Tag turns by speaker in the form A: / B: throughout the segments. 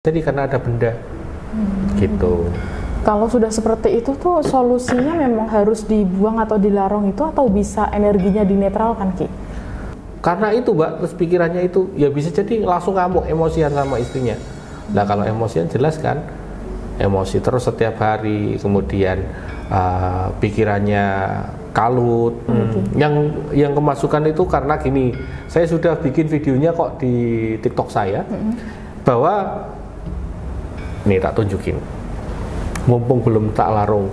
A: Jadi karena ada benda gitu.
B: Kalau sudah seperti itu tuh solusinya memang harus dibuang atau dilarang itu, atau bisa energinya dinetralkan, Ki?
A: Karena itu Mbak, terus pikirannya itu ya bisa jadi langsung ngamuk, emosian sama istrinya. Nah kalau emosian jelas kan, emosi terus setiap hari, kemudian pikirannya kalut. Yang kemasukan itu karena gini, saya sudah bikin videonya kok di TikTok saya, bahwa nih tak tunjukin, mumpung belum tak larung.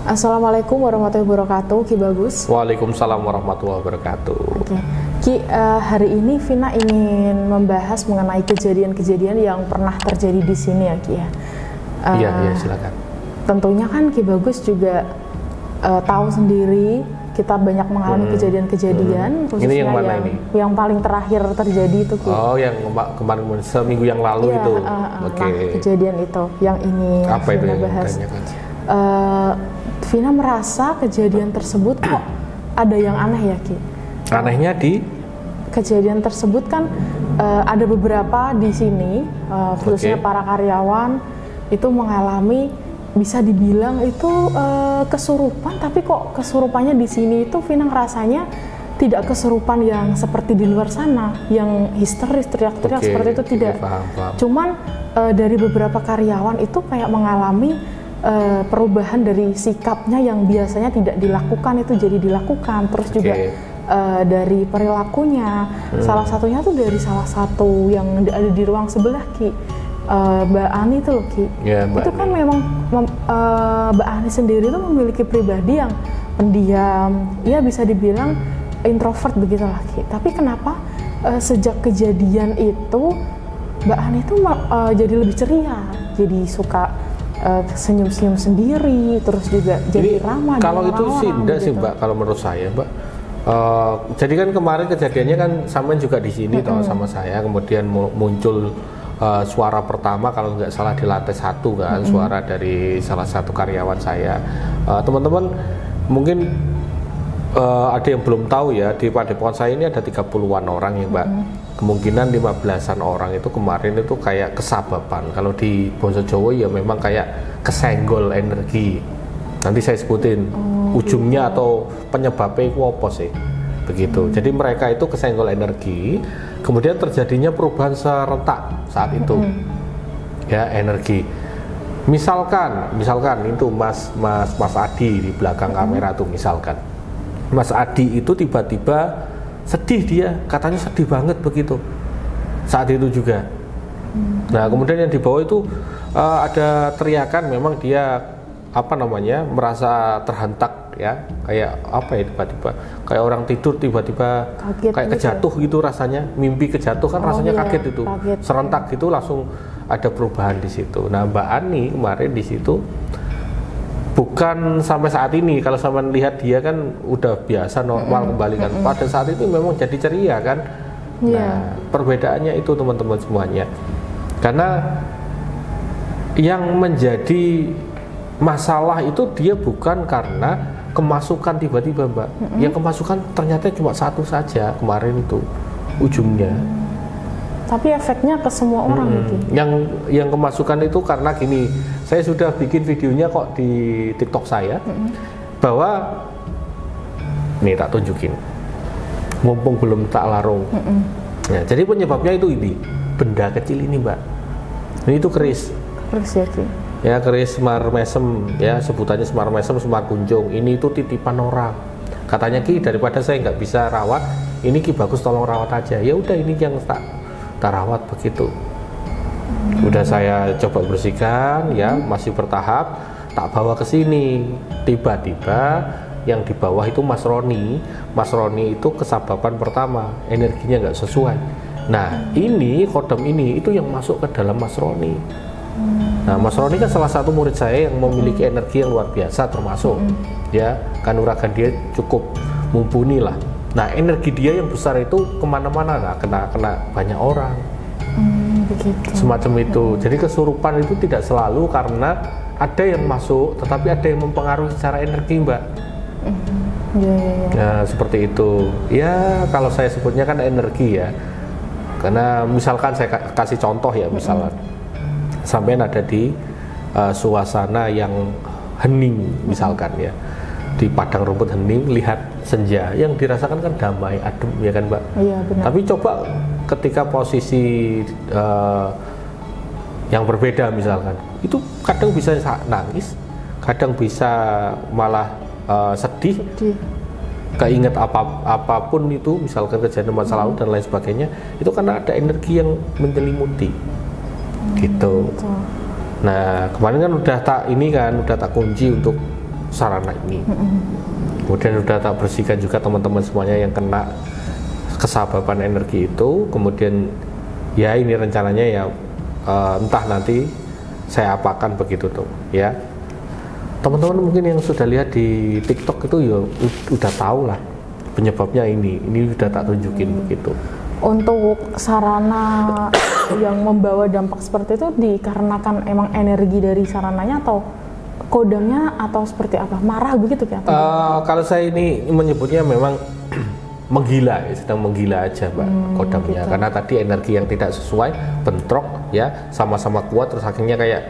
B: Assalamualaikum warahmatullahi wabarakatuh, Ki Bagus.
A: Waalaikumsalam warahmatullahi wabarakatuh.
B: Oke. Ki, hari ini Vina ingin membahas mengenai kejadian-kejadian yang pernah terjadi di sini ya, Ki ya.
A: Iya, silakan.
B: Tentunya kan Ki Bagus juga tahu sendiri, kita banyak mengalami kejadian-kejadian, khususnya
A: ini yang mana ini?
B: Yang paling terakhir terjadi itu, Ki.
A: Oh, yang kemarin seminggu yang lalu itu.
B: Oke. Nah, kejadian itu yang ini
A: apa itu
B: Vina
A: yang
B: bahas.
A: Vina
B: Vina merasa kejadian tersebut kok ada yang aneh ya, Ki.
A: Anehnya di
B: kejadian tersebut kan ada beberapa di sini, khususnya para karyawan itu mengalami, bisa dibilang itu kesurupan, tapi kok kesurupannya di sini itu Vina ngerasanya tidak kesurupan yang seperti di luar sana, yang histeris teriak-teriak seperti itu, tidak.
A: Paham.
B: Cuman dari beberapa karyawan itu kayak mengalami perubahan dari sikapnya yang biasanya tidak dilakukan itu jadi dilakukan, terus juga dari perilakunya. Salah satunya tuh dari salah satu yang ada di ruang sebelah, Ki. Mbak Ani itu loh, Ki.
A: Ya,
B: itu kan memang Mbak Ani sendiri tuh memiliki pribadi yang pendiam, ya bisa dibilang introvert begitulah, Ki. Tapi kenapa sejak kejadian itu Mbak Ani tuh jadi lebih ceria, jadi suka senyum-senyum sendiri, terus juga jadi ramah.
A: Kalau itu sih enggak
B: gitu
A: sih, Mbak, kalau menurut saya, Mbak. Jadi kan kemarin kejadiannya kan sampean juga di sini toh sama saya, kemudian muncul suara pertama kalau nggak salah di lantai 1 kan, suara dari salah satu karyawan saya. Teman-teman mungkin ada yang belum tahu ya, di Padepokan saya ini ada 30-an orang ya, Mbak. Kemungkinan 15-an orang itu kemarin itu kayak kesababan. Kalau di bahasa Jawa ya memang kayak kesenggol energi. Nanti saya sebutin ujungnya atau penyebabnya itu apa sih, begitu. Jadi mereka itu kesenggol energi, kemudian terjadinya perubahan serentak saat itu, ya energi. Misalkan itu Mas Adi di belakang kamera tuh, misalkan Mas Adi itu tiba-tiba sedih, dia katanya sedih banget begitu saat itu juga. Nah kemudian yang di bawah itu ada teriakan, memang dia merasa terhentak ya, kayak apa ya, tiba-tiba kayak orang tidur tiba-tiba kayak kejatuh gitu rasanya, mimpi kejatuh kan rasanya kaget itu, serentak gitu langsung ada perubahan di situ. Nah Mbak Ani kemarin di situ bukan sampai saat ini, kalau sama lihat dia kan udah biasa normal kembali kan. Pada saat itu memang jadi ceria kan. Nah perbedaannya itu teman-teman semuanya, karena yang menjadi masalah itu dia bukan karena kemasukan tiba-tiba, Mbak. Yang kemasukan ternyata cuma satu saja kemarin itu ujungnya.
B: Tapi efeknya ke semua orang gitu.
A: Yang kemasukan itu karena gini, saya sudah bikin videonya kok di TikTok saya, bahwa nih tak tunjukin, mumpung belum tak larung. Nah, jadi penyebabnya itu ini benda kecil ini, Mbak. Ini itu keris
B: ya, Ki.
A: Ya, keris semar mesem ya, sebutannya semar mesem, semar kunjung. Ini itu titipan orang. Katanya, Ki, daripada saya nggak bisa rawat, ini Ki Bagus tolong rawat aja. Ya udah, ini yang tak rawat begitu. Udah saya coba bersihkan ya, masih bertahap, tak bawa ke sini. Tiba-tiba yang di bawah itu Mas Roni itu kesababan pertama, energinya nggak sesuai. Nah ini kodam ini itu yang masuk ke dalam Mas Roni. Nah Mas Roni kan salah satu murid saya yang memiliki energi yang luar biasa, termasuk ya kanuragan dia cukup mumpuni lah. Nah energi dia yang besar itu kemana-mana, nah, kena banyak orang,
B: begitu.
A: Semacam itu. Jadi kesurupan itu tidak selalu karena ada yang masuk, tetapi ada yang mempengaruhi secara energi, Mbak.
B: Ya.
A: Nah seperti itu. Ya kalau saya sebutnya kan energi ya. Karena misalkan saya kasih contoh ya, misalnya sampean ada di suasana yang hening misalkan ya, di padang rumput hening, lihat senja, yang dirasakan kan damai, adem ya kan Mbak.
B: Iya, benar.
A: Tapi coba ketika posisi yang berbeda misalkan, itu kadang bisa nangis, kadang bisa malah sedih, keinget apapun itu, misalkan kejadian masa lalu dan lain sebagainya, itu karena ada energi yang menyelimuti gitu.
B: Betul.
A: Nah kemarin kan udah tak kunci untuk sarana ini, kemudian udah tak bersihkan juga teman-teman semuanya yang kena kesababan energi itu. Kemudian ya ini rencananya ya entah nanti saya apakan begitu tuh ya. Teman-teman mungkin yang sudah lihat di TikTok itu ya udah tahu lah penyebabnya ini udah tak tunjukin begitu.
B: Untuk sarana yang membawa dampak seperti itu dikarenakan emang energi dari sarananya atau kodamnya atau seperti apa? Marah begitu ya?
A: Kalau saya ini menyebutnya memang menggila, sedang menggila aja Mbak, kodamnya gitu. Karena tadi energi yang tidak sesuai bentrok ya, sama-sama kuat, terus akhirnya kayak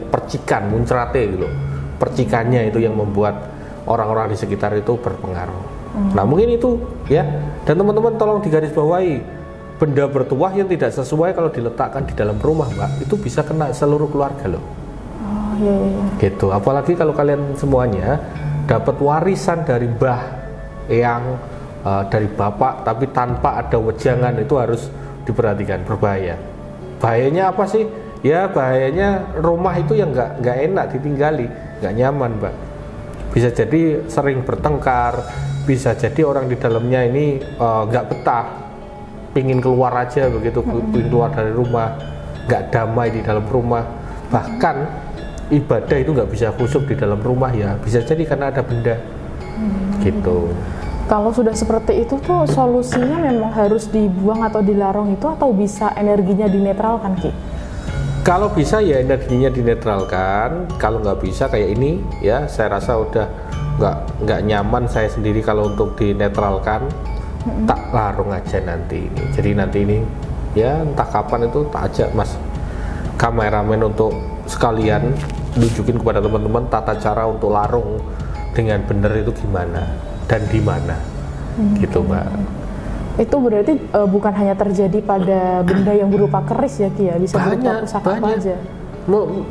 A: percikan muncrate gitu. Percikannya itu yang membuat orang-orang di sekitar itu berpengaruh. Nah mungkin itu ya, dan teman-teman tolong digarisbawahi, benda bertuah yang tidak sesuai kalau diletakkan di dalam rumah Mbak, itu bisa kena seluruh keluarga loh.
B: Oh iya.
A: Gitu, apalagi kalau kalian semuanya dapat warisan dari mbah, eyang, dari bapak, tapi tanpa ada wejangan, itu harus diperhatikan, berbahaya. Bahayanya apa sih? Ya bahayanya rumah itu yang nggak enak ditinggali, nggak nyaman Mbak. Bisa jadi sering bertengkar, bisa jadi orang di dalamnya ini nggak betah, pingin keluar aja begitu, pingin keluar dari rumah, nggak damai di dalam rumah, bahkan ibadah itu nggak bisa khusyuk di dalam rumah ya, bisa jadi karena ada benda gitu.
B: Kalau sudah seperti itu tuh solusinya memang harus dibuang atau dilarang itu, atau bisa energinya dinetralkan Ki?
A: Kalau bisa ya energinya dinetralkan, kalau nggak bisa kayak ini ya, saya rasa udah nggak nyaman saya sendiri kalau untuk dinetralkan, tak larung aja nanti ini. Jadi nanti ini ya entah kapan itu tak ajak Mas kameramen untuk sekalian nunjukin kepada teman-teman tata cara untuk larung dengan benar itu gimana dan di mana gitu Mbak.
B: Itu berarti bukan hanya terjadi pada benda yang berupa keris ya Ki ya, bisa berupa pusaka apa aja.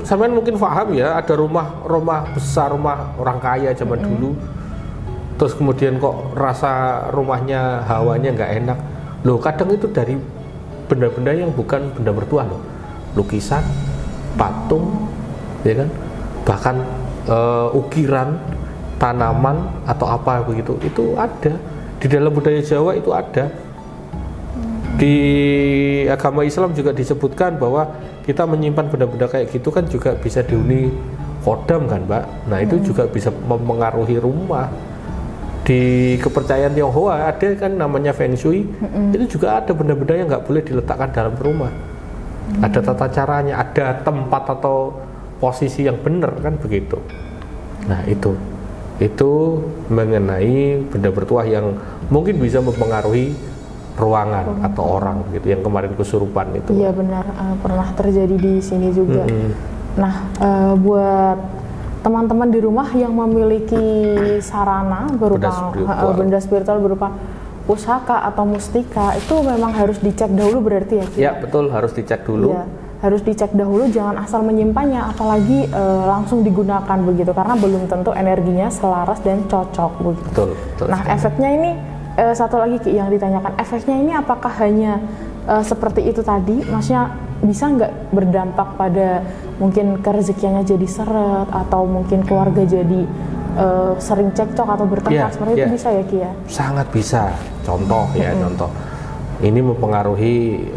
A: Sampean mungkin paham ya, ada rumah besar, rumah orang kaya zaman dulu, terus kemudian kok rasa rumahnya hawanya nggak enak loh, kadang itu dari benda-benda yang bukan benda bertuah loh, lukisan, patung ya kan, bahkan ukiran tanaman atau apa begitu, itu ada di dalam budaya Jawa, itu ada. Di agama Islam juga disebutkan bahwa kita menyimpan benda-benda kayak gitu kan juga bisa dihuni kodam kan Mbak. Nah itu juga bisa mempengaruhi rumah. Di kepercayaan Tionghoa ada kan namanya Feng Shui, itu juga ada benda-benda yang nggak boleh diletakkan dalam rumah. Ada tata caranya, ada tempat atau posisi yang benar kan begitu. Nah itu mengenai benda bertuah yang mungkin bisa mempengaruhi ruangan atau orang gitu, yang kemarin kesurupan itu.
B: Iya benar, pernah terjadi di sini juga. Nah buat teman-teman di rumah yang memiliki sarana berupa benda spiritual berupa pusaka atau mustika, itu memang harus dicek dahulu berarti ya?
A: Ya betul, harus dicek dulu.
B: Ya, harus dicek dahulu, jangan asal menyimpannya, apalagi langsung digunakan begitu, karena belum tentu energinya selaras dan cocok begitu.
A: Betul
B: nah sekali. Efeknya ini satu lagi Ki, yang ditanyakan, efeknya ini apakah hanya seperti itu tadi, maksudnya bisa nggak berdampak pada mungkin kerezekiannya jadi seret, atau mungkin keluarga jadi sering cekcok atau bertengkar, seperti itu bisa ya Ki ya?
A: Sangat bisa. Contoh ya, contoh ini mempengaruhi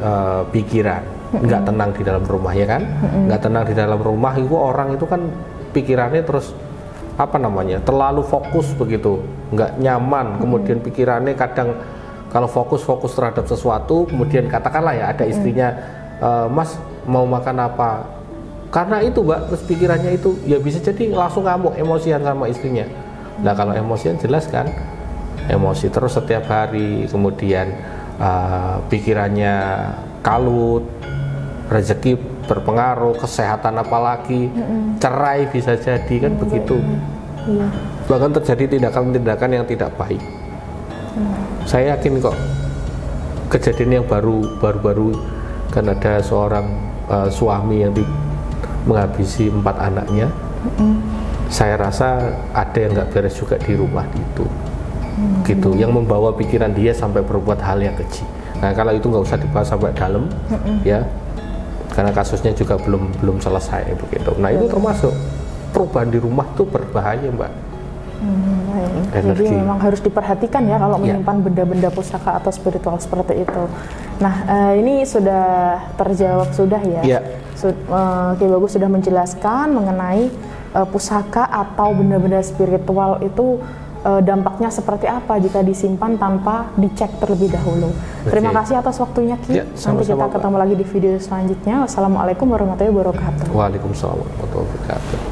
A: pikiran, nggak tenang di dalam rumah ya kan, nggak tenang di dalam rumah itu, orang itu kan pikirannya terus terlalu fokus begitu, nggak nyaman, kemudian pikirannya kadang kalau fokus terhadap sesuatu, kemudian katakanlah ya ada istrinya, Mas mau makan apa, karena itu Mbak, terus pikirannya itu ya bisa jadi langsung ngamuk, emosian sama istrinya. Nah kalau emosian jelas kan emosi terus setiap hari, kemudian pikirannya kalut, rezeki berpengaruh, kesehatan apalagi, cerai bisa jadi kan begitu.
B: Iya.
A: Bahkan terjadi tindakan-tindakan yang tidak baik. Saya yakin kok kejadian yang baru-baru kan ada seorang suami yang menghabisi 4 anaknya. Saya rasa ada yang nggak beres juga di rumah itu, gitu. Yang membawa pikiran dia sampai berbuat hal yang keji. Nah kalau itu nggak usah dibahas sampai dalam, ya, karena kasusnya juga belum selesai begitu. Nah itu termasuk perubahan di rumah tuh berbahaya, Mbak.
B: Jadi memang harus diperhatikan ya kalau menyimpan benda-benda pusaka atau spiritual seperti itu. Nah ini sudah terjawab sudah ya. Ki Bagus sudah menjelaskan mengenai pusaka atau benda-benda spiritual itu dampaknya seperti apa jika disimpan tanpa dicek terlebih dahulu. Terima kasih atas waktunya Ki. Nanti kita ketemu lagi di video selanjutnya. Wassalamualaikum warahmatullahi wabarakatuh.
A: Waalaikumsalam warahmatullahi wabarakatuh.